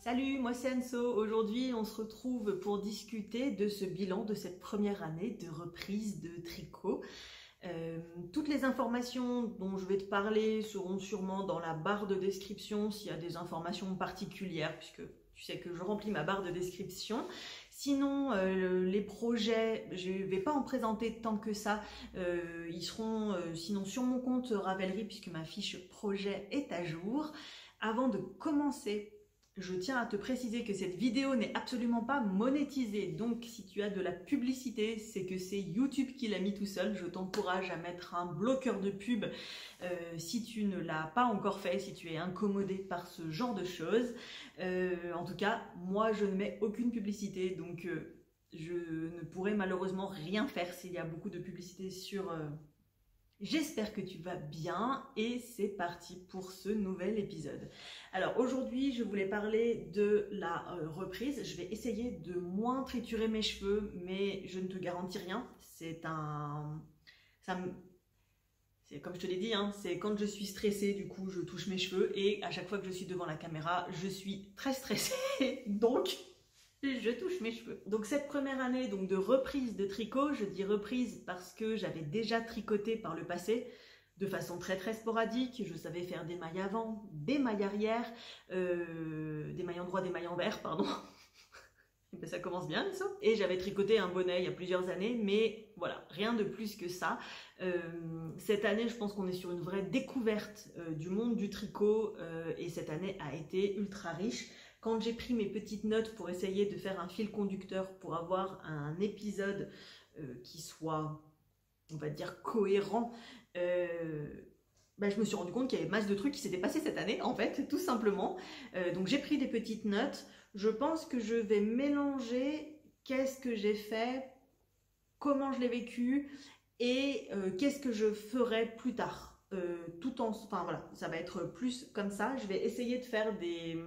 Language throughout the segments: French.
Salut, moi c'est Anso. Aujourd'hui, on se retrouve pour discuter de ce bilan de cette première année de reprise de tricot. Toutes les informations dont je vais te parler seront sûrement dans la barre de description s'il y a des informations particulières, puisque tu sais que je remplis ma barre de description. Sinon, les projets, je ne vais pas en présenter tant que ça. Ils seront sinon sur mon compte Ravelry, puisque ma fiche projet est à jour. Avant de commencer, je tiens à te préciser que cette vidéo n'est absolument pas monétisée, donc si tu as de la publicité, c'est que c'est YouTube qui l'a mis tout seul. Je t'encourage à mettre un bloqueur de pub si tu ne l'as pas encore fait, si tu es incommodé par ce genre de choses. En tout cas, moi je ne mets aucune publicité, donc je ne pourrai malheureusement rien faire s'il y a beaucoup de publicité sur... J'espère que tu vas bien et c'est parti pour ce nouvel épisode. Alors aujourd'hui, je voulais parler de la reprise. Je vais essayer de moins triturer mes cheveux, mais je ne te garantis rien. C'est comme je te l'ai dit, hein, c'est quand je suis stressée, du coup, je touche mes cheveux et à chaque fois que je suis devant la caméra, je suis très stressée. Donc, je touche mes cheveux. Donc cette première année donc, de reprise de tricot, je dis reprise parce que j'avais déjà tricoté par le passé de façon très sporadique. Je savais faire des mailles avant, des mailles arrière, des mailles endroit, des mailles envers, pardon. Ben, ça commence bien ça. Et j'avais tricoté un bonnet il y a plusieurs années, mais voilà, rien de plus que ça. Cette année, je pense qu'on est sur une vraie découverte du monde du tricot et cette année a été ultra riche. Quand j'ai pris mes petites notes pour essayer de faire un fil conducteur pour avoir un épisode qui soit, on va dire, cohérent, ben je me suis rendu compte qu'il y avait masse de trucs qui s'étaient passés cette année, en fait, tout simplement. Donc j'ai pris des petites notes. Je pense que je vais mélanger qu'est-ce que j'ai fait, comment je l'ai vécu et qu'est-ce que je ferai plus tard. Enfin voilà, ça va être plus comme ça. Je vais essayer de faire des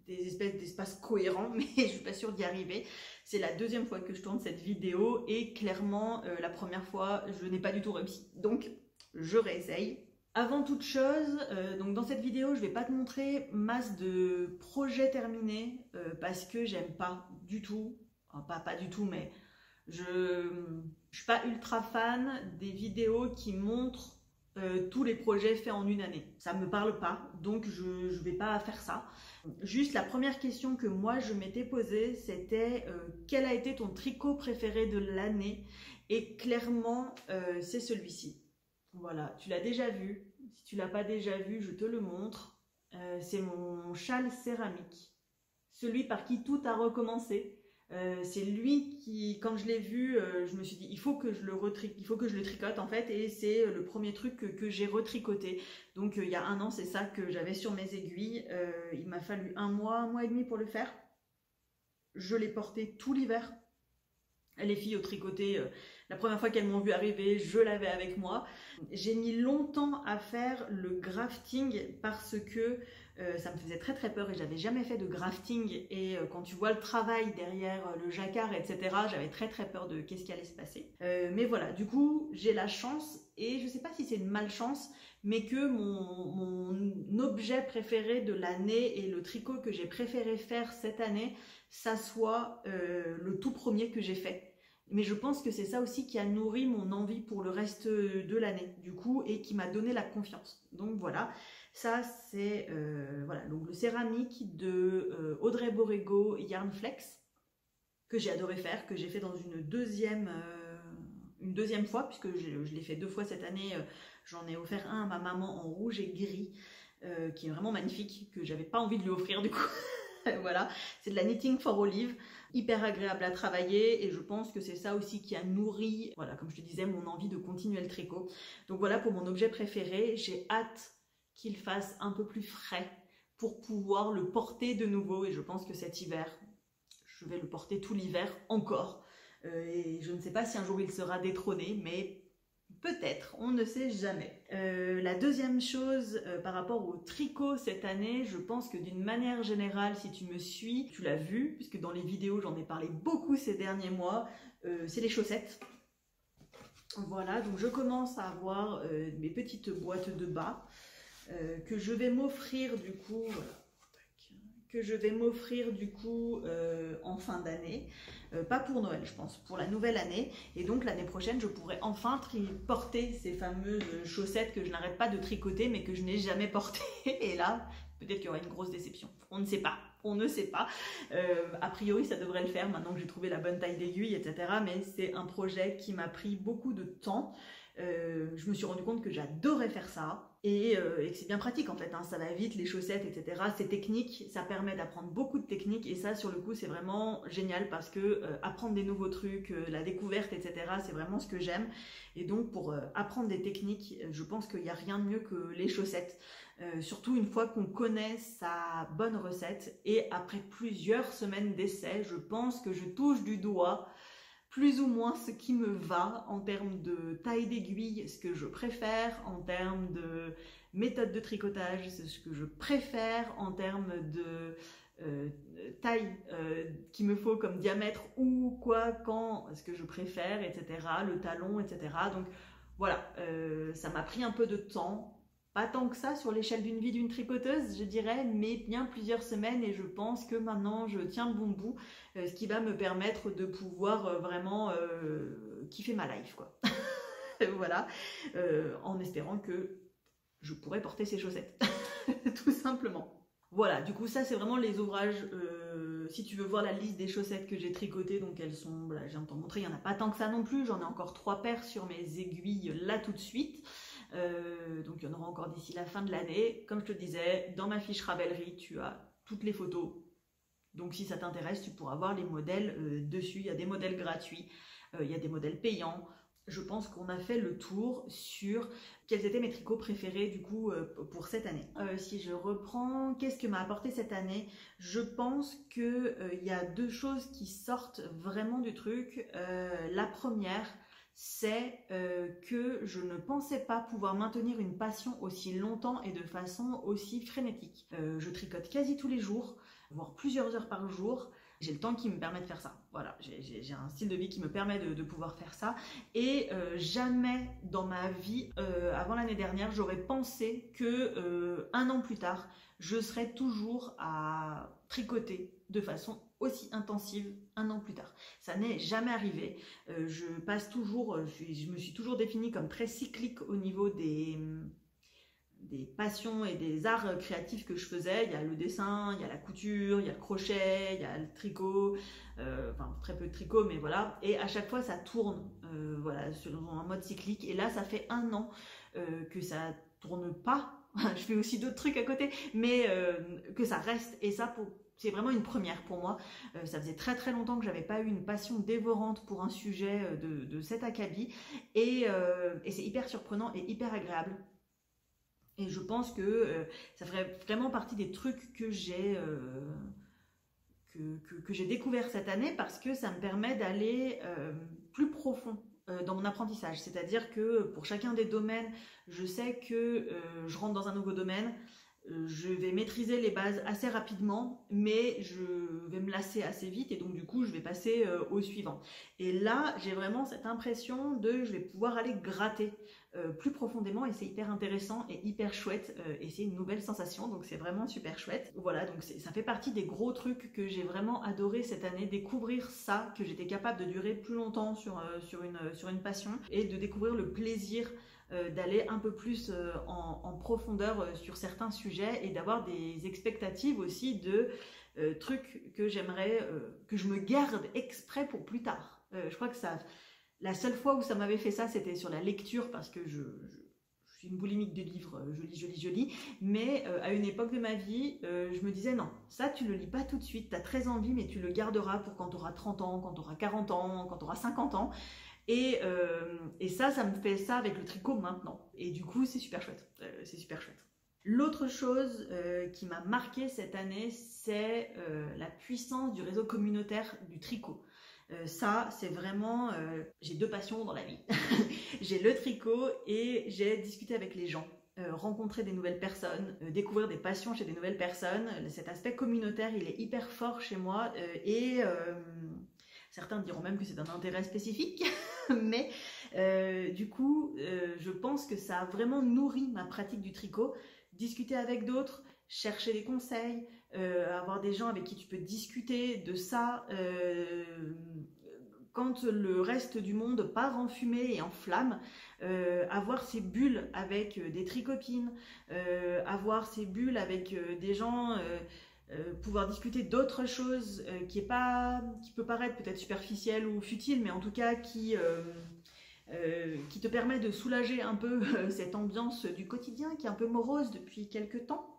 espèces d'espaces cohérents, mais je suis pas sûre d'y arriver. C'est la deuxième fois que je tourne cette vidéo et clairement la première fois je n'ai pas du tout réussi, donc je réessaye. Avant toute chose, donc dans cette vidéo je vais pas te montrer masse de projets terminés parce que j'aime pas du tout, enfin, pas du tout, mais je suis pas ultra fan des vidéos qui montrent tous les projets faits en une année. Ça me parle pas, donc je vais pas faire ça. Juste la première question que moi je m'étais posée, c'était quel a été ton tricot préféré de l'année? Et clairement, c'est celui-ci. Voilà, tu l'as déjà vu. Si tu l'as pas déjà vu, je te le montre. C'est mon châle céramique. Celui par qui tout a recommencé. C'est lui qui, quand je l'ai vu, je me suis dit il faut que je le tricote en fait, et c'est le premier truc que j'ai retricoté. Donc il y a un an, c'est ça que j'avais sur mes aiguilles. Il m'a fallu un mois et demi pour le faire. Je l'ai porté tout l'hiver. Les filles au tricoté, la première fois qu'elles m'ont vu arriver, je l'avais avec moi. J'ai mis longtemps à faire le grafting parce que ça me faisait très peur et j'avais jamais fait de grafting. Et quand tu vois le travail derrière le jacquard, etc., j'avais très peur de qu'est-ce qui allait se passer. Mais voilà, du coup, j'ai la chance, et je sais pas si c'est une malchance, mais que mon objet préféré de l'année et le tricot que j'ai préféré faire cette année, ça soit le tout premier que j'ai fait. Mais je pense que c'est ça aussi qui a nourri mon envie pour le reste de l'année, du coup, et qui m'a donné la confiance. Donc voilà, ça c'est voilà, donc le céramique de Audrey Borrego Yarn Flex, que j'ai adoré faire, que j'ai fait dans une deuxième fois, puisque je l'ai fait 2 fois cette année. J'en ai offert un à ma maman en rouge et gris, qui est vraiment magnifique, que j'avais pas envie de lui offrir du coup. Voilà, c'est de la Knitting for Olive, hyper agréable à travailler, et je pense que c'est ça aussi qui a nourri, voilà, comme je te disais, mon envie de continuer le tricot. Donc voilà pour mon objet préféré. J'ai hâte qu'il fasse un peu plus frais pour pouvoir le porter de nouveau, et je pense que cet hiver, je vais le porter tout l'hiver encore. Et je ne sais pas si un jour il sera détrôné, mais peut-être, on ne sait jamais. La deuxième chose par rapport au tricot cette année, je pense que d'une manière générale, si tu me suis, tu l'as vu, puisque dans les vidéos j'en ai parlé beaucoup ces derniers mois, c'est les chaussettes. Voilà, donc je commence à avoir mes petites boîtes de bas que je vais m'offrir du coup, voilà, que je vais m'offrir du coup en fin d'année, pas pour Noël je pense, pour la nouvelle année, et donc l'année prochaine je pourrai enfin porter ces fameuses chaussettes que je n'arrête pas de tricoter mais que je n'ai jamais portées, et là peut-être qu'il y aura une grosse déception, on ne sait pas. On ne sait pas. A priori, ça devrait le faire maintenant que j'ai trouvé la bonne taille d'aiguille, etc. Mais c'est un projet qui m'a pris beaucoup de temps. Je me suis rendu compte que j'adorais faire ça et que c'est bien pratique en fait, hein. Ça va vite, les chaussettes, etc. C'est technique, ça permet d'apprendre beaucoup de techniques et ça, sur le coup, c'est vraiment génial parce que apprendre des nouveaux trucs, la découverte, etc. C'est vraiment ce que j'aime. Et donc, pour apprendre des techniques, je pense qu'il n'y a rien de mieux que les chaussettes. Surtout une fois qu'on connaît sa bonne recette et après plusieurs semaines d'essai, je pense que je touche du doigt plus ou moins ce qui me va en termes de taille d'aiguille, ce que je préfère, en termes de méthode de tricotage, c'est ce que je préfère, en termes de taille qu'il me faut comme diamètre, ou quoi, quand, ce que je préfère, etc. Le talon, etc. Donc voilà, ça m'a pris un peu de temps. Pas tant que ça sur l'échelle d'une vie d'une tricoteuse, je dirais, mais bien plusieurs semaines, et je pense que maintenant je tiens le bon bout, ce qui va me permettre de pouvoir vraiment kiffer ma life, quoi. Voilà, en espérant que je pourrai porter ces chaussettes, tout simplement. Voilà, du coup ça c'est vraiment les ouvrages, si tu veux voir la liste des chaussettes que j'ai tricotées, donc elles sont, voilà, je viens de t'en montrer, il n'y en a pas tant que ça non plus, j'en ai encore 3 paires sur mes aiguilles là tout de suite. Donc il y en aura encore d'ici la fin de l'année. Comme je te disais, dans ma fiche Ravelry, tu as toutes les photos. Donc si ça t'intéresse, tu pourras voir les modèles dessus. Il y a des modèles gratuits, il y a des modèles payants. Je pense qu'on a fait le tour sur quels étaient mes tricots préférés du coup pour cette année. Si je reprends, qu'est-ce que m'a apporté cette année? Je pense qu'il y a 2 choses qui sortent vraiment du truc. La première, c'est que je ne pensais pas pouvoir maintenir une passion aussi longtemps et de façon aussi frénétique. Je tricote quasi tous les jours, voire plusieurs heures par jour. J'ai le temps qui me permet de faire ça. Voilà, j'ai un style de vie qui me permet de pouvoir faire ça. Et jamais dans ma vie, avant l'année dernière, j'aurais pensé que 1 an plus tard, je serais toujours à tricoter de façon aussi intensive 1 an plus tard. Ça n'est jamais arrivé. Je passe toujours, je me suis toujours définie comme très cyclique au niveau des passions et des arts créatifs que je faisais. Il y a le dessin, il y a la couture, il y a le crochet, il y a le tricot, enfin très peu de tricot, mais voilà. Et à chaque fois, ça tourne, voilà, selon un mode cyclique. Et là, ça fait 1 an que ça tourne pas. Je fais aussi d'autres trucs à côté, mais que ça reste. Et ça, c'est vraiment une première pour moi. Ça faisait très très longtemps que j'avais pas eu une passion dévorante pour un sujet de cet acabit. Et c'est hyper surprenant et hyper agréable. Et je pense que ça ferait vraiment partie des trucs que j'ai découvert cette année, parce que ça me permet d'aller plus profond dans mon apprentissage. C'est-à-dire que pour chacun des domaines, je sais que je rentre dans un nouveau domaine, je vais maîtriser les bases assez rapidement, mais je vais me lasser assez vite et donc du coup je vais passer au suivant. Et là j'ai vraiment cette impression je vais pouvoir aller gratter plus profondément, et c'est hyper intéressant et hyper chouette, et c'est une nouvelle sensation, donc c'est vraiment super chouette. Voilà, donc ça fait partie des gros trucs que j'ai vraiment adoré cette année, découvrir ça, que j'étais capable de durer plus longtemps sur une passion, et de découvrir le plaisir d'aller un peu plus en profondeur sur certains sujets, et d'avoir des expectatives aussi de trucs que j'aimerais, que je me garde exprès pour plus tard. Je crois que la seule fois où ça m'avait fait ça, c'était sur la lecture, parce que je suis une boulimique de livres, je lis, mais à une époque de ma vie, je me disais non, ça tu le lis pas tout de suite, tu as très envie, mais tu le garderas pour quand tu auras 30 ans, quand tu auras 40 ans, quand tu auras 50 ans. Et ça me fait ça avec le tricot maintenant. Et du coup, c'est super chouette. C'est super chouette. L'autre chose qui m'a marquée cette année, c'est la puissance du réseau communautaire du tricot. Ça, c'est vraiment... j'ai 2 passions dans la vie. J'ai le tricot et j'ai discuté avec les gens. Rencontrer des nouvelles personnes, découvrir des passions chez des nouvelles personnes. Cet aspect communautaire, il est hyper fort chez moi, et certains diront même que c'est un intérêt spécifique, mais du coup, je pense que ça a vraiment nourri ma pratique du tricot. Discuter avec d'autres, chercher des conseils, avoir des gens avec qui tu peux discuter de ça, quand le reste du monde part en fumée et en flammes, avoir ces bulles avec des tricopines, avoir ces bulles avec des gens, pouvoir discuter d'autres choses qui peut paraître peut-être superficielle ou futile, mais en tout cas qui te permet de soulager un peu cette ambiance du quotidien qui est un peu morose depuis quelques temps.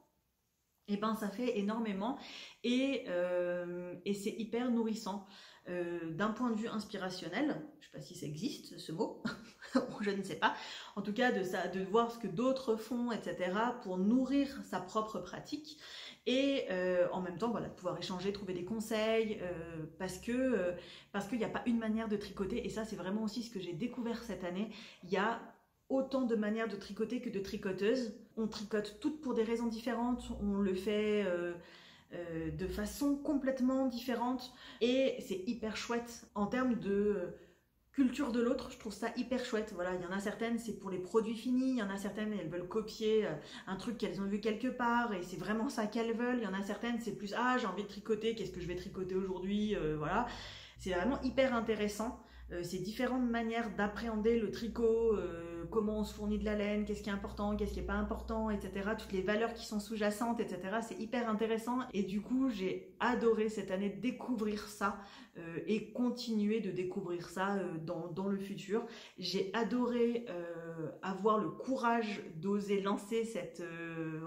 Et ben ça fait énormément et c'est hyper nourrissant. D'un point de vue inspirationnel, je ne sais pas si ça existe ce mot, je ne sais pas, en tout cas de voir ce que d'autres font, etc. pour nourrir sa propre pratique et en même temps voilà, de pouvoir échanger, trouver des conseils parce qu'il n'y a pas une manière de tricoter et ça c'est vraiment aussi ce que j'ai découvert cette année. Il y a autant de manières de tricoter que de tricoteuses. On tricote toutes pour des raisons différentes, on le fait de façon complètement différente et c'est hyper chouette en termes de culture de l'autre. Je trouve ça hyper chouette. Voilà, il y en a certaines c'est pour les produits finis, il y en a certaines elles veulent copier un truc qu'elles ont vu quelque part et c'est vraiment ça qu'elles veulent. Il y en a certaines c'est plus j'ai envie de tricoter, qu'est-ce que je vais tricoter aujourd'hui, voilà. C'est vraiment hyper intéressant. Ces différentes manières d'appréhender le tricot, comment on se fournit de la laine, qu'est-ce qui est important, qu'est-ce qui n'est pas important, etc. Toutes les valeurs qui sont sous-jacentes, etc. C'est hyper intéressant et du coup j'ai adoré cette année découvrir ça et continuer de découvrir ça dans le futur. J'ai adoré avoir le courage d'oser lancer cette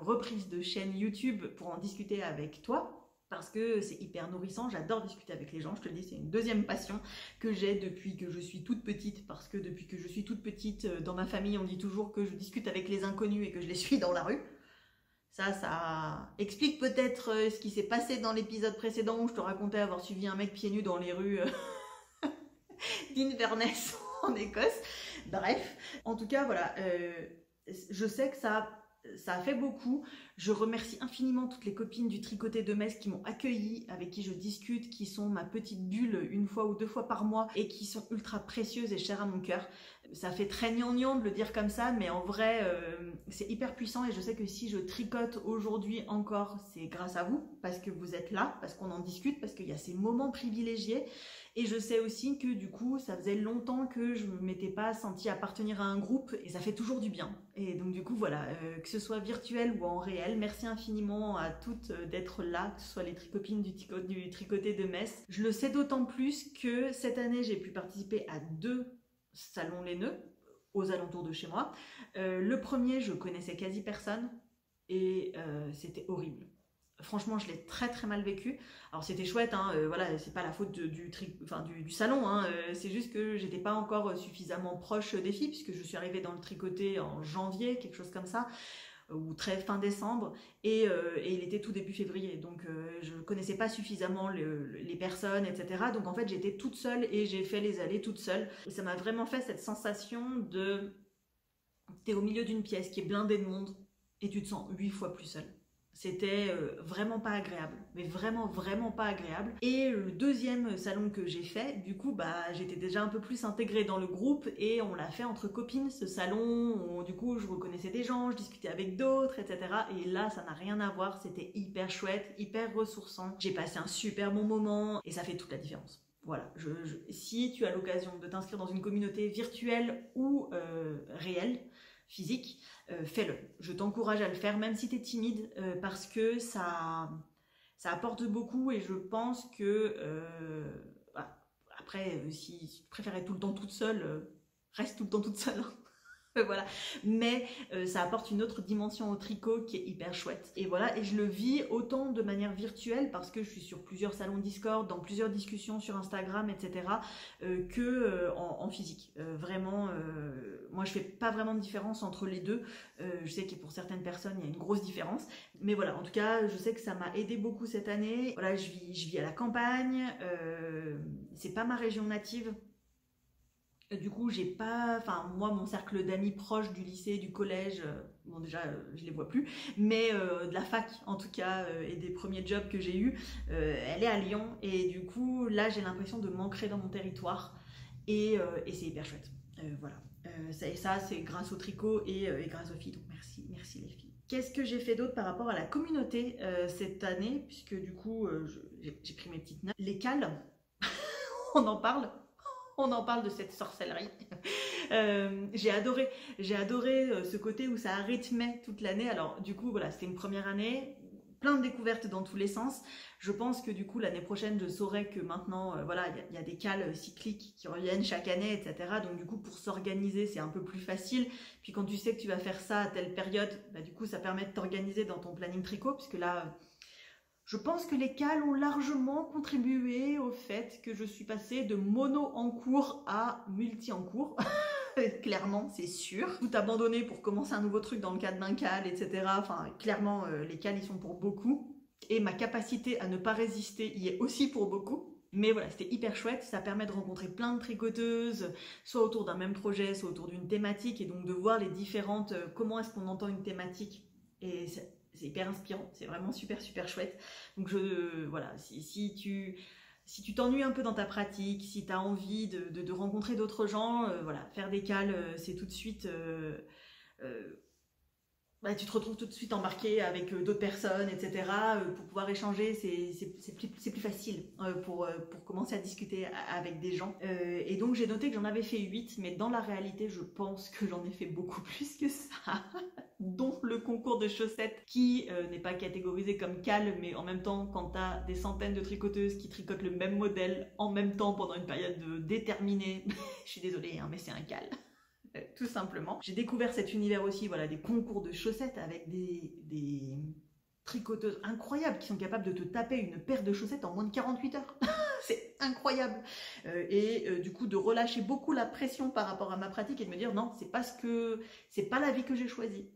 reprise de chaîne YouTube pour en discuter avec toi. Parce que c'est hyper nourrissant, j'adore discuter avec les gens, je te le dis, c'est une deuxième passion que j'ai depuis que je suis toute petite, parce que depuis que je suis toute petite, dans ma famille, on dit toujours que je discute avec les inconnus et que je les suis dans la rue. Ça explique peut-être ce qui s'est passé dans l'épisode précédent où je te racontais avoir suivi un mec pieds nus dans les rues d'Inverness en Écosse. Bref, en tout cas, voilà, je sais que ça a fait beaucoup. Je remercie infiniment toutes les copines du Tricoté de Metz qui m'ont accueillie, avec qui je discute, qui sont ma petite bulle une fois ou deux fois par mois et qui sont ultra précieuses et chères à mon cœur. Ça fait très gnangnan de le dire comme ça, mais en vrai, c'est hyper puissant et je sais que si je tricote aujourd'hui encore, c'est grâce à vous, parce que vous êtes là, parce qu'on en discute, parce qu'il y a ces moments privilégiés. Et je sais aussi que du coup, ça faisait longtemps que je ne m'étais pas sentie appartenir à un groupe et ça fait toujours du bien. Et donc du coup, voilà, que ce soit virtuel ou en réel, merci infiniment à toutes d'être là, que ce soit les tricopines du Tricoté de Metz. Je le sais d'autant plus que cette année, j'ai pu participer à 2 salons laineux aux alentours de chez moi. Le premier, je connaissais quasi personne et c'était horrible. Franchement, je l'ai très très mal vécu. Alors c'était chouette, hein, voilà, c'est pas la faute du salon, hein, c'est juste que j'étais pas encore suffisamment proche des filles puisque je suis arrivée dans le tricoté en janvier, quelque chose comme ça, ou très fin décembre, et il était tout début février, donc je connaissais pas suffisamment les personnes, etc. Donc en fait j'étais toute seule et j'ai fait les allées toute seule. Et ça m'a vraiment fait cette sensation de t'es au milieu d'une pièce qui est blindée de monde et tu te sens 8 fois plus seule. C'était vraiment pas agréable, mais vraiment pas agréable. Et le deuxième salon que j'ai fait, du coup, bah, j'étais déjà un peu plus intégrée dans le groupe et on l'a fait entre copines, ce salon, où, du coup, je reconnaissais des gens, je discutais avec d'autres, etc. Et là, ça n'a rien à voir, c'était hyper chouette, hyper ressourçant. J'ai passé un super bon moment et ça fait toute la différence. Voilà, si tu as l'occasion de t'inscrire dans une communauté virtuelle ou réelle, physique, fais-le. Je t'encourage à le faire, même si tu es timide, parce que ça apporte beaucoup et je pense que, après, si tu préfères être tout le temps toute seule, reste tout le temps toute seule. Voilà, mais ça apporte une autre dimension au tricot qui est hyper chouette. Et voilà, et je le vis autant de manière virtuelle parce que je suis sur plusieurs salons Discord, dans plusieurs discussions sur Instagram, etc. Que en physique. Vraiment, moi je fais pas vraiment de différence entre les deux. Je sais que pour certaines personnes il y a une grosse différence, mais voilà, en tout cas je sais que ça m'a aidé beaucoup cette année. Voilà, je vis à la campagne, c'est pas ma région native. Du coup, j'ai pas, enfin moi mon cercle d'amis proches du lycée, du collège, bon déjà je les vois plus, mais de la fac en tout cas et des premiers jobs que j'ai eu, elle est à Lyon et du coup là j'ai l'impression de m'ancrer dans mon territoire et c'est hyper chouette. Voilà, ça c'est grâce au tricot et grâce aux filles, donc merci les filles. Qu'est-ce que j'ai fait d'autre par rapport à la communauté cette année, puisque du coup j'ai pris mes petites notes. Les cales, on en parle de cette sorcellerie. J'ai adoré ce côté où ça rythmait toute l'année. Alors du coup voilà, c'était une première année, plein de découvertes dans tous les sens. Je pense que du coup l'année prochaine je saurai que maintenant voilà, il y a des cales cycliques qui reviennent chaque année, etc. Donc du coup pour s'organiser c'est un peu plus facile. Puis quand tu sais que tu vas faire ça à telle période, bah, du coup ça permet de t'organiser dans ton planning tricot, puisque là je pense que les cales ont largement contribué au fait que je suis passée de mono en cours à multi en cours. Clairement, c'est sûr. Tout abandonner pour commencer un nouveau truc dans le cadre d'un cal, etc. Enfin, clairement, les cales, ils sont pour beaucoup. Et ma capacité à ne pas résister y est aussi pour beaucoup. Mais voilà, c'était hyper chouette. Ça permet de rencontrer plein de tricoteuses, soit autour d'un même projet, soit autour d'une thématique. Et donc de voir les différentes... comment est-ce qu'on entend une thématique. Et c'est hyper inspirant. C'est vraiment super, super chouette. Donc voilà, si tu t'ennuies un peu dans ta pratique, si tu as envie de rencontrer d'autres gens, voilà, faire des cales, c'est tout de suite... bah, tu te retrouves tout de suite embarqué avec d'autres personnes, etc. Pour pouvoir échanger, c'est plus facile pour commencer à discuter avec des gens. Et donc j'ai noté que j'en avais fait 8, mais dans la réalité, je pense que j'en ai fait beaucoup plus que ça. Dont le concours de chaussettes qui n'est pas catégorisé comme cal, mais en même temps, quand tu as des centaines de tricoteuses qui tricotent le même modèle en même temps pendant une période déterminée, je suis désolée, hein, mais c'est un cal. Tout simplement. J'ai découvert cet univers aussi, voilà, des concours de chaussettes avec des tricoteuses incroyables qui sont capables de te taper une paire de chaussettes en moins de 48 heures. C'est incroyable. Du coup, de relâcher beaucoup la pression par rapport à ma pratique et de me dire non, c'est pas la vie que j'ai choisie.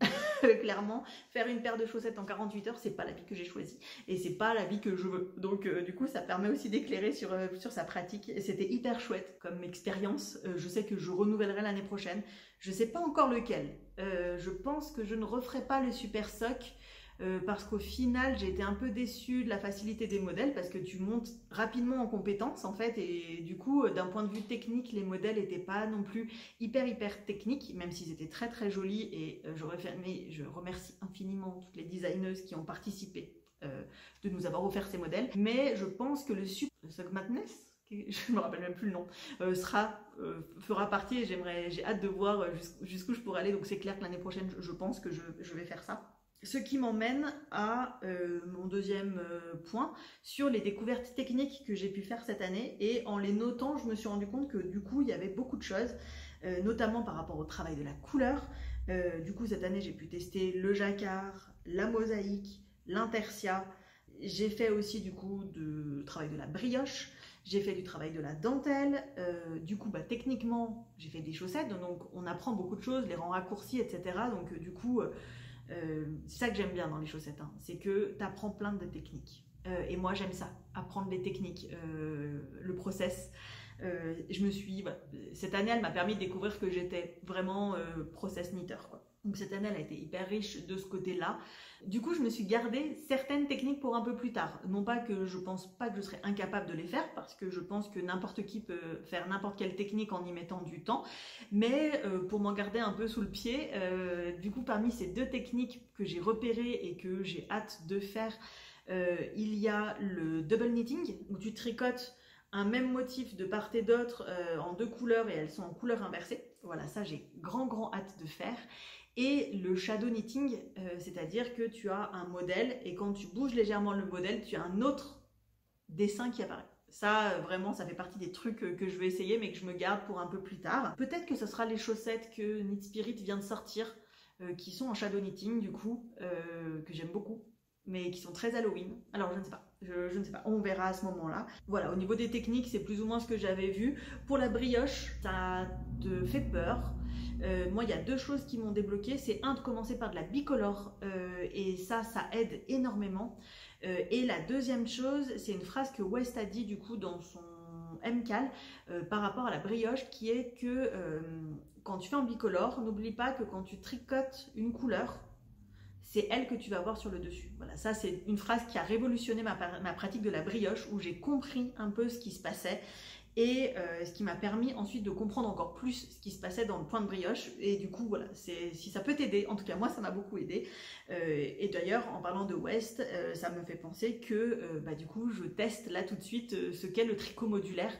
Clairement, faire une paire de chaussettes en 48 heures, c'est pas la vie que j'ai choisie. Et c'est pas la vie que je veux. Donc, du coup, ça permet aussi d'éclairer sur sa pratique. Et c'était hyper chouette comme expérience. Je sais que je renouvellerai l'année prochaine. Je sais pas encore lequel. Je pense que je ne referai pas le super soc. Parce qu'au final j'ai été un peu déçue de la facilité des modèles, parce que tu montes rapidement en compétences en fait, et du coup d'un point de vue technique les modèles n'étaient pas non plus hyper techniques, même s'ils étaient très très jolis, et je remercie infiniment toutes les designeuses qui ont participé de nous avoir offert ces modèles. Mais je pense que le Super Sock Madness, je me rappelle même plus le nom, fera partie, et j'ai hâte de voir jusqu'où je pourrai aller. Donc c'est clair que l'année prochaine je pense que je vais faire ça. Ce qui m'emmène à mon deuxième point sur les découvertes techniques que j'ai pu faire cette année. Et en les notant, je me suis rendu compte que du coup, il y avait beaucoup de choses, notamment par rapport au travail de la couleur. Du coup, cette année, j'ai pu tester le jacquard, la mosaïque, l'intersia. J'ai fait aussi du coup du travail de la brioche. J'ai fait du travail de la dentelle. Du coup, bah, techniquement, j'ai fait des chaussettes. Donc, on apprend beaucoup de choses, les rangs raccourcis, etc. Donc, du coup... c'est ça que j'aime bien dans les chaussettes, hein, c'est que tu apprends plein de techniques. Et moi j'aime ça, apprendre les techniques, le process. Voilà, cette année elle m'a permis de découvrir que j'étais vraiment process knitter, quoi. Donc cette année elle a été hyper riche de ce côté-là. Du coup je me suis gardé certaines techniques pour un peu plus tard. Non pas que je pense pas que je serais incapable de les faire, parce que je pense que n'importe qui peut faire n'importe quelle technique en y mettant du temps, mais pour m'en garder un peu sous le pied, du coup parmi ces deux techniques que j'ai repérées et que j'ai hâte de faire, il y a le double knitting, où tu tricotes un même motif de part et d'autre en deux couleurs et elles sont en couleur inversée. Voilà, ça j'ai grand hâte de faire. Et le shadow knitting, c'est-à-dire que tu as un modèle et quand tu bouges légèrement le modèle, tu as un autre dessin qui apparaît. Ça, vraiment, ça fait partie des trucs que je vais essayer, mais que je me garde pour un peu plus tard. Peut-être que ce sera les chaussettes que Knit Spirit vient de sortir, qui sont en shadow knitting, du coup, que j'aime beaucoup, mais qui sont très Halloween. Alors, je ne sais pas. Je ne sais pas, on verra à ce moment-là. Voilà, au niveau des techniques, c'est plus ou moins ce que j'avais vu. Pour la brioche, ça te fait peur. Moi, il y a deux choses qui m'ont débloqué. C'est de commencer par de la bicolore, et ça aide énormément. Et la deuxième chose, c'est une phrase que West a dit du coup dans son MCAL par rapport à la brioche, qui est que quand tu fais en bicolore, n'oublie pas que quand tu tricotes une couleur, c'est elle que tu vas voir sur le dessus. Voilà, ça c'est une phrase qui a révolutionné ma pratique de la brioche, où j'ai compris un peu ce qui se passait. et ce qui m'a permis ensuite de comprendre encore plus ce qui se passait dans le point de brioche. Et du coup voilà, si ça peut t'aider, en tout cas moi ça m'a beaucoup aidé. Et d'ailleurs en parlant de West, ça me fait penser que du coup je teste là tout de suite ce qu'est le tricot modulaire,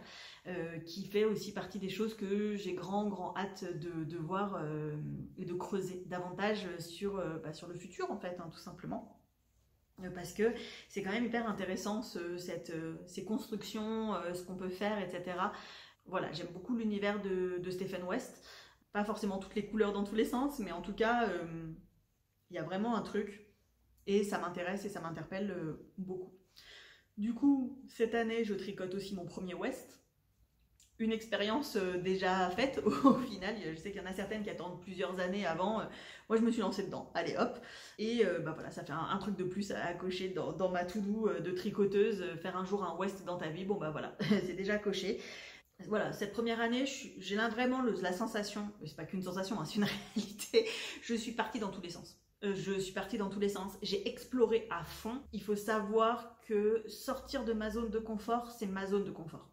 qui fait aussi partie des choses que j'ai grand hâte de voir et de creuser davantage sur le futur en fait, hein, tout simplement. Parce que c'est quand même hyper intéressant ces constructions, ce qu'on peut faire, etc. Voilà, j'aime beaucoup l'univers de Stephen West. Pas forcément toutes les couleurs dans tous les sens, mais en tout cas, il y a vraiment un truc et ça m'intéresse et ça m'interpelle beaucoup. Du coup, cette année, je tricote aussi mon premier West. Une expérience déjà faite au final. Je sais qu'il y en a certaines qui attendent plusieurs années avant. Moi, je me suis lancée dedans. Allez, hop. Et voilà, ça fait un truc de plus à cocher dans ma to-do de tricoteuse. Faire un jour un West dans ta vie, bon bah voilà, c'est déjà coché. Voilà, cette première année, j'ai vraiment la sensation, c'est pas qu'une sensation, hein, c'est une réalité, je suis partie dans tous les sens. J'ai exploré à fond. Il faut savoir que sortir de ma zone de confort, c'est ma zone de confort,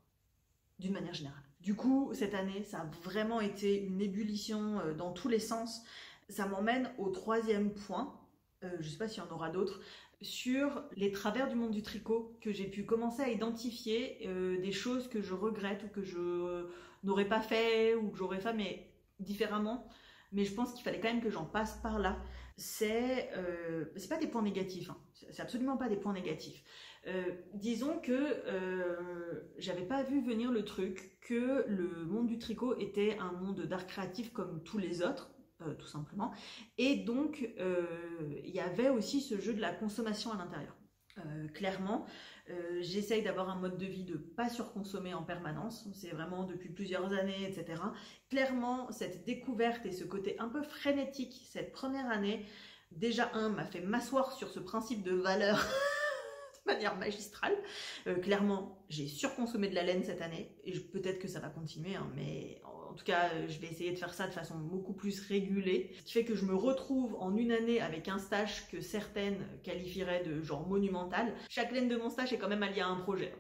d'une manière générale. Du coup, cette année, ça a vraiment été une ébullition dans tous les sens. Ça m'emmène au troisième point, je ne sais pas s'il y en aura d'autres, sur les travers du monde du tricot, que j'ai pu commencer à identifier des choses que je regrette ou que je n'aurais pas fait ou que j'aurais fait mais différemment. Mais je pense qu'il fallait quand même que j'en passe par là. C'est pas des points négatifs, hein. C'est absolument pas des points négatifs. Disons que j'avais pas vu venir le truc que le monde du tricot était un monde d'art créatif comme tous les autres, tout simplement, et donc il y avait aussi ce jeu de la consommation à l'intérieur. Clairement, j'essaye d'avoir un mode de vie de pas surconsommer en permanence, c'est vraiment depuis plusieurs années, etc. Clairement, cette découverte et ce côté un peu frénétique cette première année, déjà m'a fait m'asseoir sur ce principe de valeur de manière magistrale. Clairement, j'ai surconsommé de la laine cette année, et peut-être que ça va continuer, hein, mais en tout cas, je vais essayer de faire ça de façon beaucoup plus régulée. Ce qui fait que je me retrouve en une année avec un stash que certaines qualifieraient de genre monumental. Chaque laine de mon stash est quand même alliée à un projet.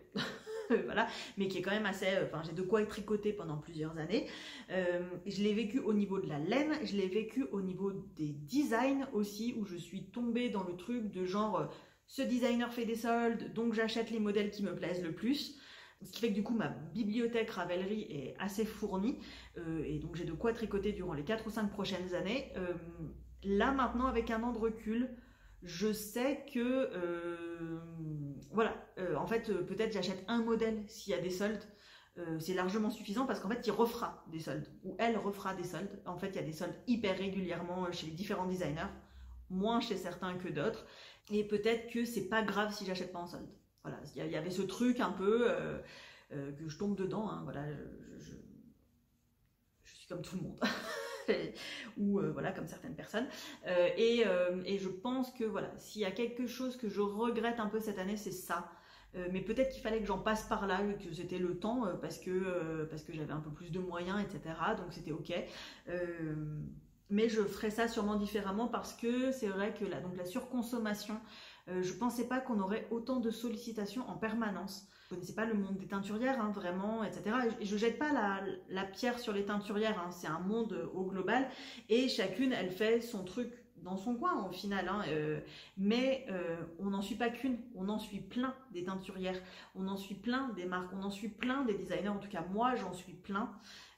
Voilà, mais qui est quand même assez... j'ai de quoi tricoter pendant plusieurs années. Je l'ai vécu au niveau de la laine, je l'ai vécu au niveau des designs aussi, où je suis tombée dans le truc de genre... ce designer fait des soldes, donc j'achète les modèles qui me plaisent le plus. Ce qui fait que du coup, ma bibliothèque Ravelry est assez fournie. Et donc, j'ai de quoi tricoter durant les 4 ou 5 prochaines années. Là, maintenant, avec un an de recul, je sais que... voilà. En fait, peut-être j'achète un modèle s'il y a des soldes. C'est largement suffisant parce qu'en fait, il refera des soldes. Ou elle refera des soldes. En fait, il y a des soldes hyper régulièrement chez les différents designers. Moins chez certains que d'autres. Et peut-être que c'est pas grave si j'achète pas en solde. Voilà, il y avait ce truc un peu que je tombe dedans, hein, voilà, je suis comme tout le monde, ou voilà, comme certaines personnes, et je pense que voilà, s'il y a quelque chose que je regrette un peu cette année, c'est ça. Mais peut-être qu'il fallait que j'en passe par là, que c'était le temps, parce que j'avais un peu plus de moyens, etc. Donc c'était ok. Mais je ferai ça sûrement différemment parce que c'est vrai que donc la surconsommation, je pensais pas qu'on aurait autant de sollicitations en permanence. Je connaissais pas le monde des teinturières, hein, vraiment, etc. Et je jette pas la pierre sur les teinturières, hein, c'est un monde au global et chacune elle fait son truc dans son coin au final, hein, mais on n'en suit pas qu'une, on en suit plein des teinturières, on en suit plein des marques, on en suit plein des designers, en tout cas moi j'en suis plein.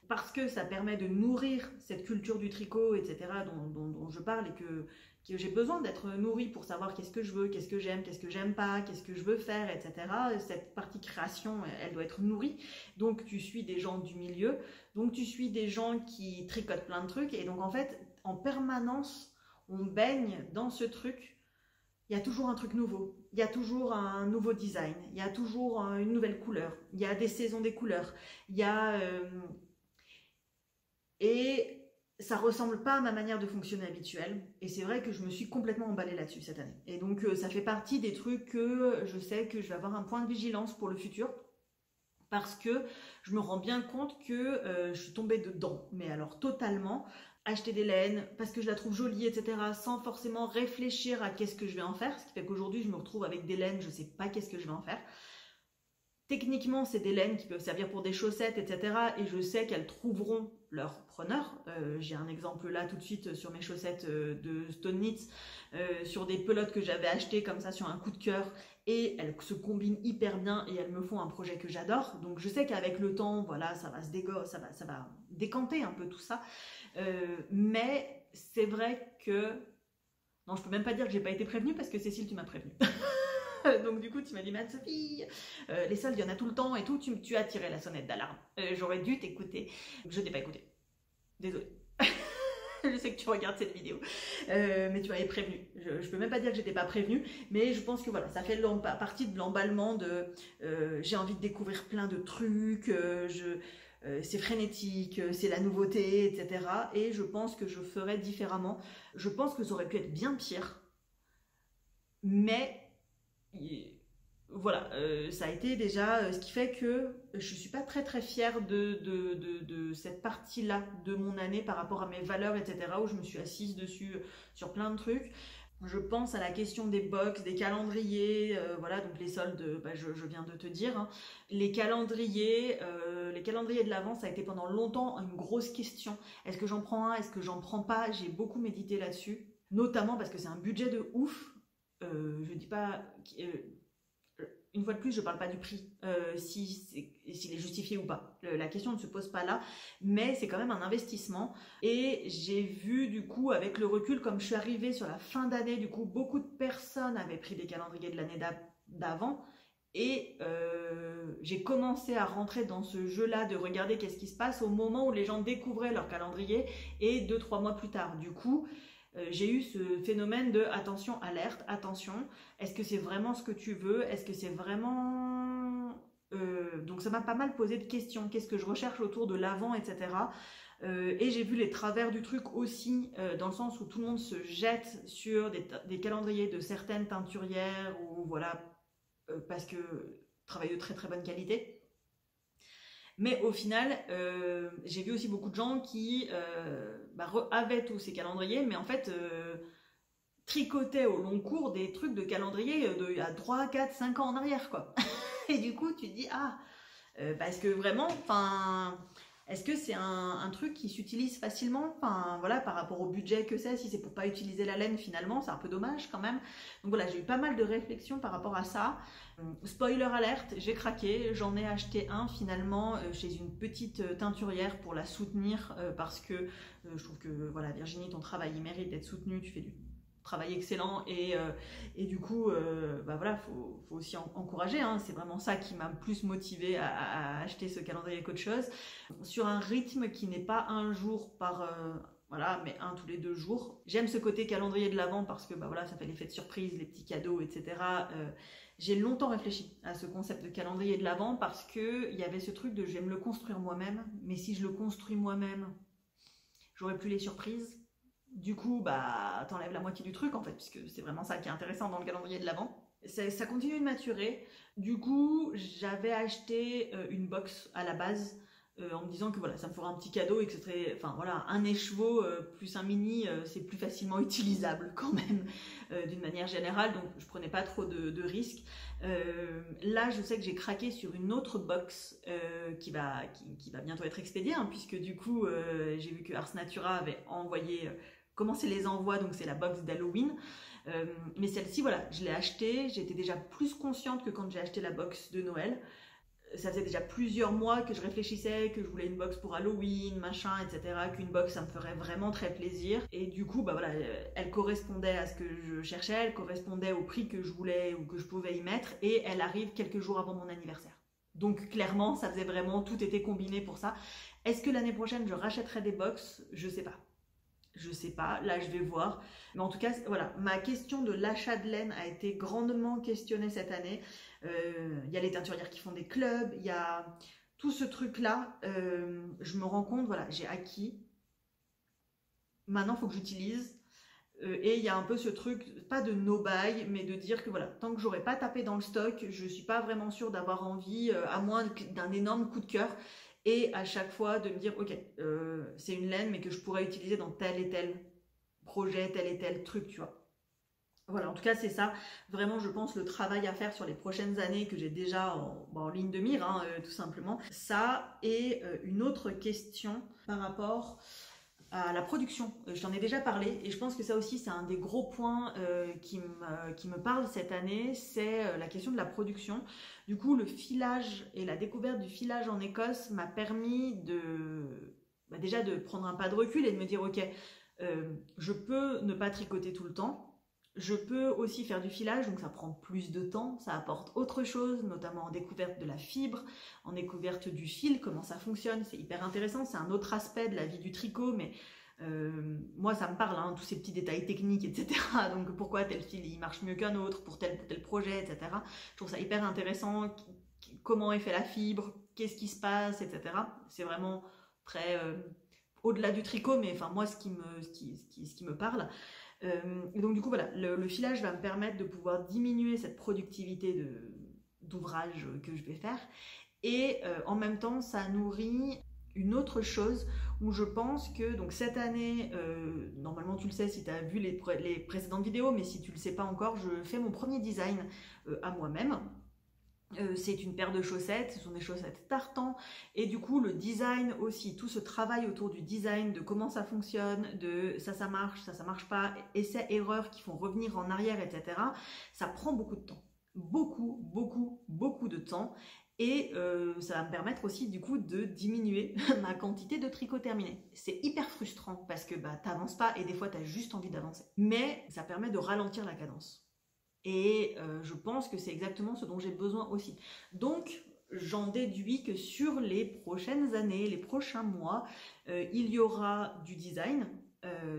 Parce que ça permet de nourrir cette culture du tricot, etc., dont je parle, et que j'ai besoin d'être nourrie pour savoir qu'est-ce que je veux, qu'est-ce que j'aime pas, qu'est-ce que je veux faire, etc. Cette partie création, elle doit être nourrie. Donc tu suis des gens du milieu, donc tu suis des gens qui tricotent plein de trucs, et donc en fait, en permanence, on baigne dans ce truc. Il y a toujours un truc nouveau, il y a toujours un nouveau design, il y a toujours une nouvelle couleur, il y a des saisons des couleurs, il y a... Et ça ressemble pas à ma manière de fonctionner habituelle. Et c'est vrai que je me suis complètement emballée là-dessus cette année. Et donc ça fait partie des trucs que je sais que je vais avoir un point de vigilance pour le futur. Parce que je me rends bien compte que je suis tombée dedans. Mais alors totalement, acheter des laines parce que je la trouve jolie, etc. Sans forcément réfléchir à qu'est-ce que je vais en faire. Ce qui fait qu'aujourd'hui je me retrouve avec des laines, je sais pas qu'est-ce que je vais en faire. techniquement, c'est des laines qui peuvent servir pour des chaussettes, etc. Et je sais qu'elles trouveront leur preneur. J'ai un exemple là tout de suite sur mes chaussettes de Stone Knits, sur des pelotes que j'avais achetées comme ça sur un coup de cœur. Et elles se combinent hyper bien et elles me font un projet que j'adore. Donc je sais qu'avec le temps, voilà, ça va ça va décanter un peu tout ça. Mais c'est vrai que... Non, je peux même pas dire que j'ai pas été prévenue parce que Cécile, tu m'as prévenue. Donc du coup, tu m'as dit, mais Sophie, les soldes, il y en a tout le temps et tout, tu as tiré la sonnette d'alarme. J'aurais dû t'écouter. Je t'ai pas écouté. Désolée. Je sais que tu regardes cette vidéo, mais tu m'avais prévenu. Je peux même pas dire que j'étais pas prévenue, mais je pense que voilà, ça fait partie de l'emballement de j'ai envie de découvrir plein de trucs, c'est frénétique, c'est la nouveauté, etc. Et je pense que je ferais différemment. Je pense que ça aurait pu être bien pire, mais voilà, ça a été déjà ce qui fait que je suis pas très fière de cette partie-là de mon année par rapport à mes valeurs, etc. où je me suis assise dessus sur plein de trucs. Je pense à la question des box, des calendriers, voilà, donc les soldes, bah, je viens de te dire. Hein. Les calendriers de l'Avent, ça a été pendant longtemps une grosse question. Est-ce que j'en prends un? Est-ce que j'en prends pas? J'ai beaucoup médité là-dessus, notamment parce que c'est un budget de ouf. Je dis pas... une fois de plus, je ne parle pas du prix, s'il est justifié ou pas. La question ne se pose pas là, mais c'est quand même un investissement. Et j'ai vu, du coup, avec le recul, comme je suis arrivée sur la fin d'année, du coup, beaucoup de personnes avaient pris des calendriers de l'année d'avant. Et j'ai commencé à rentrer dans ce jeu-là de regarder qu'est-ce qui se passe au moment où les gens découvraient leur calendrier et 2-3 mois plus tard. Du coup, j'ai eu ce phénomène de attention, alerte, attention, est-ce que c'est vraiment ce que tu veux? Est-ce que c'est vraiment... donc ça m'a pas mal posé de questions, qu'est-ce que je recherche autour de l'avant, etc. Et j'ai vu les travers du truc aussi, dans le sens où tout le monde se jette sur des calendriers de certaines teinturières, ou voilà, parce que travaillent de très bonne qualité. Mais au final, j'ai vu aussi beaucoup de gens qui avaient tous ces calendriers, mais en fait tricotaient au long cours des trucs de calendrier il y a 3, 4, 5 ans en arrière, quoi. Et du coup, tu te dis, parce que vraiment, est-ce que c'est un truc qui s'utilise facilement? Voilà, par rapport au budget que c'est, si c'est pour pas utiliser la laine finalement, c'est un peu dommage quand même. Donc voilà, j'ai eu pas mal de réflexions par rapport à ça. Spoiler alerte, j'ai craqué, j'en ai acheté un finalement chez une petite teinturière pour la soutenir parce que je trouve que voilà, Virginie, ton travail il mérite d'être soutenu, tu fais du travail excellent et du coup voilà, faut aussi encourager, hein. C'est vraiment ça qui m'a plus motivée à acheter ce calendrier qu'autre chose, sur un rythme qui n'est pas un jour par voilà, mais un tous les 2 jours. J'aime ce côté calendrier de l'Avent parce que voilà, ça fait l'effet de surprise, les petits cadeaux, etc. J'ai longtemps réfléchi à ce concept de calendrier de l'Avent parce que il y avait ce truc de je vais me le construire moi-même, mais si je le construis moi-même, j'aurai plus les surprises. Du coup, t'enlèves la moitié du truc en fait, puisque c'est vraiment ça qui est intéressant dans le calendrier de l'Avent. Ça continue de maturer. Du coup, j'avais acheté une box à la base en me disant que voilà, ça me ferait un petit cadeau et que ce serait, voilà, un écheveau plus un mini, c'est plus facilement utilisable quand même d'une manière générale. Donc, je prenais pas trop de risques. Là, je sais que j'ai craqué sur une autre box qui va bientôt être expédiée, hein, puisque du coup, j'ai vu que Ars Natura avait envoyé... commencer les envois, donc c'est la box d'Halloween. Mais celle-ci, voilà, je l'ai achetée, j'étais déjà plus consciente que quand j'ai acheté la box de Noël. Ça faisait déjà plusieurs mois que je réfléchissais, que je voulais une box pour Halloween, machin, etc. Qu'une box, ça me ferait vraiment très plaisir. Et du coup, voilà, elle correspondait à ce que je cherchais, elle correspondait au prix que je voulais ou que je pouvais y mettre, et elle arrive quelques jours avant mon anniversaire. Donc clairement, ça faisait vraiment, tout était combiné pour ça. Est-ce que l'année prochaine, je rachèterai des box? Je sais pas. Je sais pas, là je vais voir. Mais en tout cas, voilà, ma question de l'achat de laine a été grandement questionnée cette année. Y a les teinturières qui font des clubs, il y a tout ce truc-là. Je me rends compte, voilà, j'ai acquis. Maintenant, il faut que j'utilise. Et il y a un peu ce truc, pas de no-buy, mais de dire que voilà, tant que j'aurai pas tapé dans le stock, je suis pas vraiment sûre d'avoir envie, à moins d'un énorme coup de cœur. Et à chaque fois de me dire, ok, c'est une laine, mais que je pourrais utiliser dans tel et tel projet, tel et tel truc, tu vois. Voilà, en tout cas, c'est ça, vraiment, je pense, le travail à faire sur les prochaines années que j'ai déjà en ligne de mire, hein, tout simplement. Ça, et une autre question par rapport à la production. Je t'en ai déjà parlé, et je pense que ça aussi, c'est un des gros points qui me parle cette année, c'est la question de la production. Du coup, le filage et la découverte du filage en Écosse m'a permis déjà de prendre un pas de recul et de me dire, ok, je peux ne pas tricoter tout le temps. Je peux aussi faire du filage, donc ça prend plus de temps, ça apporte autre chose, notamment en découverte de la fibre, en découverte du fil, comment ça fonctionne, c'est hyper intéressant, c'est un autre aspect de la vie du tricot, mais moi ça me parle, hein, tous ces petits détails techniques, etc. Donc pourquoi tel fil il marche mieux qu'un autre pour tel ou tel projet, etc. Je trouve ça hyper intéressant, comment est fait la fibre, qu'est-ce qui se passe, etc. C'est vraiment très au-delà du tricot, mais enfin moi ce qui me parle. Et donc du coup voilà, le filage va me permettre de pouvoir diminuer cette productivité d'ouvrage que je vais faire, et en même temps ça nourrit une autre chose où je pense que donc cette année, normalement tu le sais si tu as vu les précédentes vidéos, mais si tu le sais pas encore, je fais mon premier design à moi-même. C'est une paire de chaussettes, ce sont des chaussettes tartan, et du coup le design aussi, tout ce travail autour du design, de comment ça fonctionne, de ça marche, ça marche pas, essais, erreurs qui font revenir en arrière, etc. Ça prend beaucoup de temps, beaucoup de temps, et ça va me permettre aussi du coup de diminuer ma quantité de tricot terminé. C'est hyper frustrant parce que bah, t'avances pas et des fois t'as juste envie d'avancer, mais ça permet de ralentir la cadence. Et je pense que c'est exactement ce dont j'ai besoin aussi. Donc, j'en déduis que sur les prochaines années, les prochains mois, il y aura du design,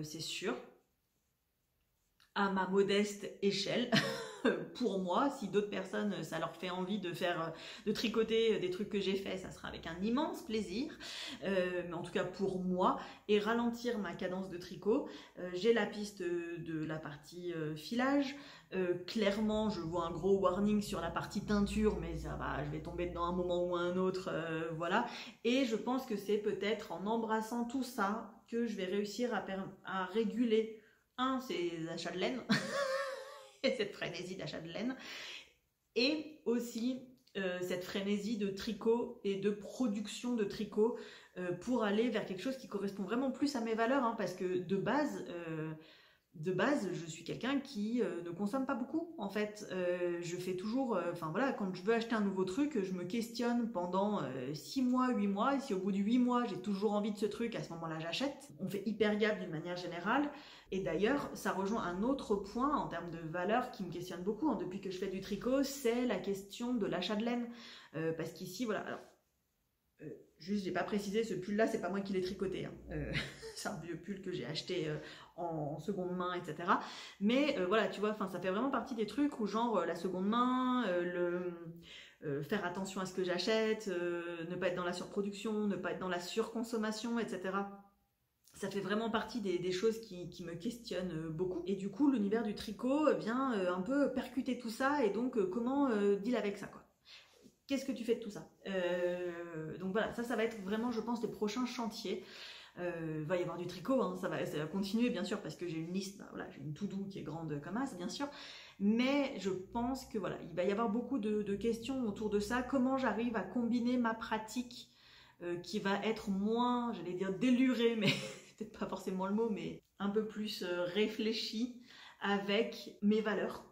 c'est sûr, à ma modeste échelle. Pour moi, si d'autres personnes, ça leur fait envie de tricoter des trucs que j'ai fait, ça sera avec un immense plaisir. Mais en tout cas pour moi, et ralentir ma cadence de tricot, j'ai la piste de la partie filage. Clairement, je vois un gros warning sur la partie teinture, mais ça va, je vais tomber dedans un moment ou un autre, voilà. Et je pense que c'est peut-être en embrassant tout ça que je vais réussir à réguler, ces achats de laine, et cette frénésie d'achat de laine, et aussi cette frénésie de tricot et de production de tricot pour aller vers quelque chose qui correspond vraiment plus à mes valeurs, hein, parce que de base, je suis quelqu'un qui ne consomme pas beaucoup, en fait. Je fais toujours, enfin voilà, quand je veux acheter un nouveau truc, je me questionne pendant 6 mois, 8 mois, et si au bout de 8 mois, j'ai toujours envie de ce truc, à ce moment-là, j'achète. On fait hyper gaffe d'une manière générale, et d'ailleurs, ça rejoint un autre point en termes de valeur qui me questionne beaucoup, hein, depuis que je fais du tricot, c'est la question de l'achat de laine. Parce qu'ici, voilà, alors, juste, j'ai pas précisé, ce pull-là, c'est pas moi qui l'ai tricoté, hein. C'est un vieux pull que j'ai acheté en seconde main, etc. Mais voilà, tu vois, ça fait vraiment partie des trucs où genre la seconde main, faire attention à ce que j'achète, ne pas être dans la surproduction, ne pas être dans la surconsommation, etc. Ça fait vraiment partie des choses qui me questionnent beaucoup. Et du coup, l'univers du tricot vient un peu percuter tout ça, et donc comment deal avec ça, quoi. Qu'est-ce que tu fais de tout ça? Donc voilà, ça va être vraiment, je pense, les prochains chantiers. Va y avoir du tricot, hein, ça va continuer bien sûr, parce que j'ai une liste, bah, voilà, j'ai une to-do qui est grande comme as, bien sûr, mais je pense que voilà, il va y avoir beaucoup de questions autour de ça. Comment j'arrive à combiner ma pratique qui va être moins, j'allais dire délurée, mais c'est peut-être pas forcément le mot, mais un peu plus réfléchie avec mes valeurs,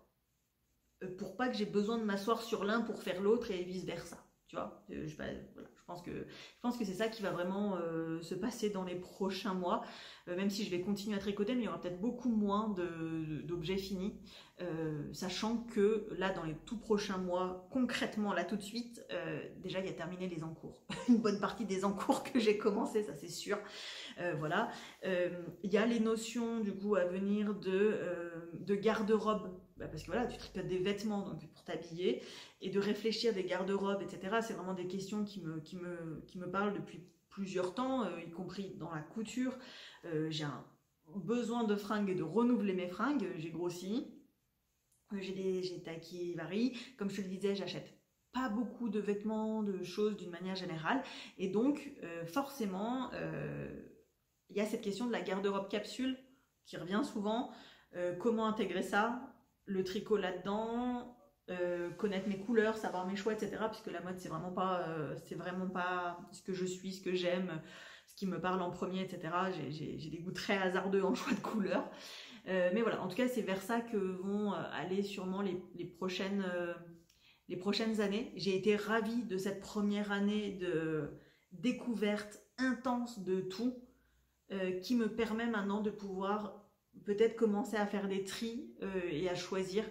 pour pas que j'ai besoin de m'asseoir sur l'un pour faire l'autre et vice versa. Tu vois, voilà, je pense que c'est ça qui va vraiment se passer dans les prochains mois, même si je vais continuer à tricoter, mais il y aura peut-être beaucoup moins d'objets finis, sachant que là, dans les tout prochains mois, concrètement, là tout de suite, déjà il y a terminé les encours. Une bonne partie des encours que j'ai commencé, ça c'est sûr. Voilà. Il y a les notions du coup à venir de garde-robe, parce que voilà, tu tricotes des vêtements donc pour t'habiller, et de réfléchir des garde-robes, etc. C'est vraiment des questions qui me parlent depuis plusieurs temps, y compris dans la couture. J'ai un besoin de fringues et de renouveler mes fringues, j'ai grossi, j'ai des tailles qui varient, comme je te le disais, j'achète pas beaucoup de vêtements, de choses d'une manière générale, et donc forcément il y a cette question de la garde-robe capsule qui revient souvent. Comment intégrer ça? le tricot là-dedans, connaître mes couleurs, savoir mes choix, etc. Puisque la mode, c'est vraiment pas ce que je suis, ce que j'aime, ce qui me parle en premier, etc. J'ai des goûts très hasardeux en choix de couleurs. Mais voilà, en tout cas, c'est vers ça que vont aller sûrement les prochaines années. J'ai été ravie de cette première année de découverte intense de tout, qui me permet maintenant de pouvoir peut-être commencer à faire des tris et à choisir.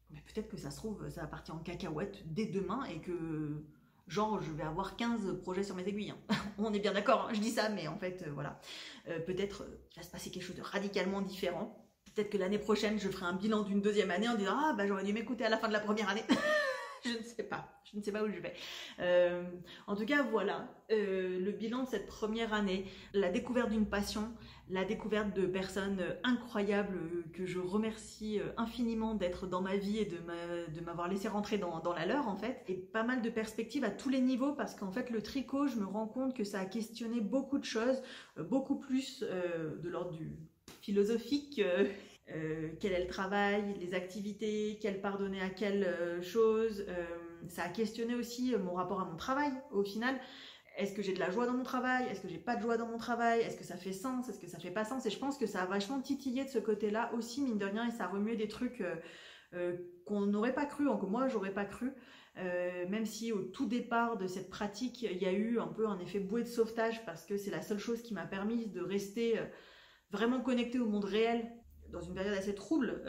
Mais peut-être que ça se trouve, ça va partir en cacahuète dès demain et que, genre, je vais avoir 15 projets sur mes aiguilles. Hein. On est bien d'accord, hein, je dis ça, mais en fait, voilà. Peut-être qu'il va se passer quelque chose de radicalement différent. Peut-être que l'année prochaine, je ferai un bilan d'une deuxième année en disant « Ah, bah j'aurais dû m'écouter à la fin de la première année ». Je ne sais pas où je vais. En tout cas, voilà, le bilan de cette première année, la découverte d'une passion, la découverte de personnes incroyables que je remercie infiniment d'être dans ma vie et de m'avoir laissé rentrer dans la leur en fait, et pas mal de perspectives à tous les niveaux parce qu'en fait le tricot, je me rends compte que ça a questionné beaucoup de choses, beaucoup plus de l'ordre du philosophique. Quel est le travail, les activités, quelle part donner à quelle chose. Ça a questionné aussi mon rapport à mon travail au final. Est-ce que j'ai de la joie dans mon travail? Est-ce que j'ai pas de joie dans mon travail? Est-ce que ça fait sens? Est-ce que ça fait pas sens? Et je pense que ça a vachement titillé de ce côté-là aussi, mine de rien, et ça a remué des trucs qu'on n'aurait pas cru, que moi j'aurais pas cru. Même si au tout départ de cette pratique, il y a eu un peu un effet bouée de sauvetage parce que c'est la seule chose qui m'a permis de rester vraiment connectée au monde réel dans une période assez trouble,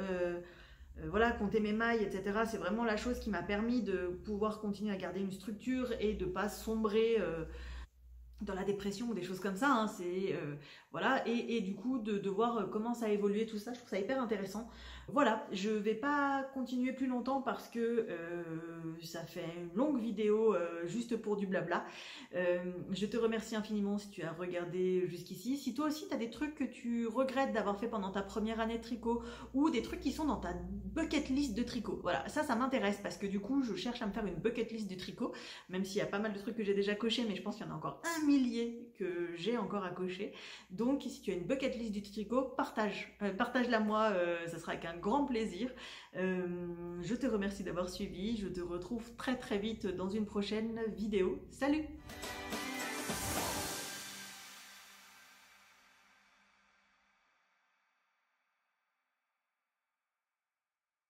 voilà, compter mes mailles, etc. C'est vraiment la chose qui m'a permis de pouvoir continuer à garder une structure et de pas sombrer dans la dépression ou des choses comme ça. Hein. Voilà, et du coup de voir comment ça a évolué tout ça, je trouve ça hyper intéressant. Voilà, je vais pas continuer plus longtemps parce que ça fait une longue vidéo juste pour du blabla. Je te remercie infiniment si tu as regardé jusqu'ici. Si toi aussi tu as des trucs que tu regrettes d'avoir fait pendant ta première année de tricot ou des trucs qui sont dans ta bucket list de tricot, voilà, ça m'intéresse parce que du coup je cherche à me faire une bucket list de tricot, même s'il y a pas mal de trucs que j'ai déjà coché, mais je pense qu'il y en a encore 1 millier que j'ai encore à cocher. Donc si tu as une bucket list du tricot, partage-la moi, ça sera avec un grand plaisir. Je te remercie d'avoir suivi, je te retrouve très très vite dans une prochaine vidéo. Salut!